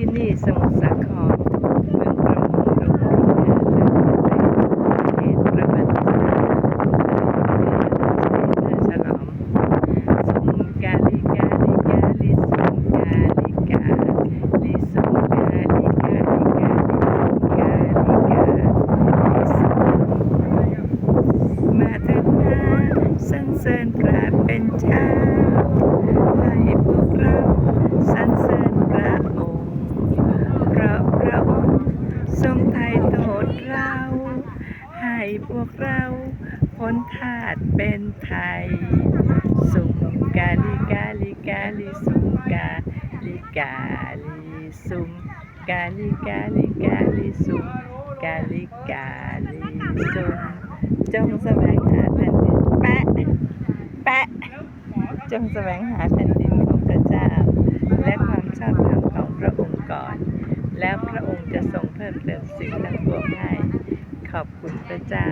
ที่นี่สมุทรสาครเมืองประมงดงเขตประวัติศาสตร์ฉลองสุมกาลิกาลิกาลิสุมกาลิกาลิสุมกาลิกาลิกาลิสุมกาลิกาลิสุมาเถิดนาสรรเสริญพระเป็นเจ้าให้พวกเราสรรเสริญพระองค์เพราะพระองค์ทรงไถ่โทษเราให้พวกเราพ้นทาสเป็นไทยสุมกาลิกาลิกาลิสุมกาลิกาลิสุมกาลิกาลิกาลิสุมกาลิกาลิสุมจงแสวงหาแผ่นดินแปะจงแสวงหาแผ่นดินของพระเจ้าและความชอบธรรมของพระองค์ก่อนแล้วพระองค์จะทรงเพิ่มเติมสิ่งทั้งปวงให้ขอบคุณพระเจ้า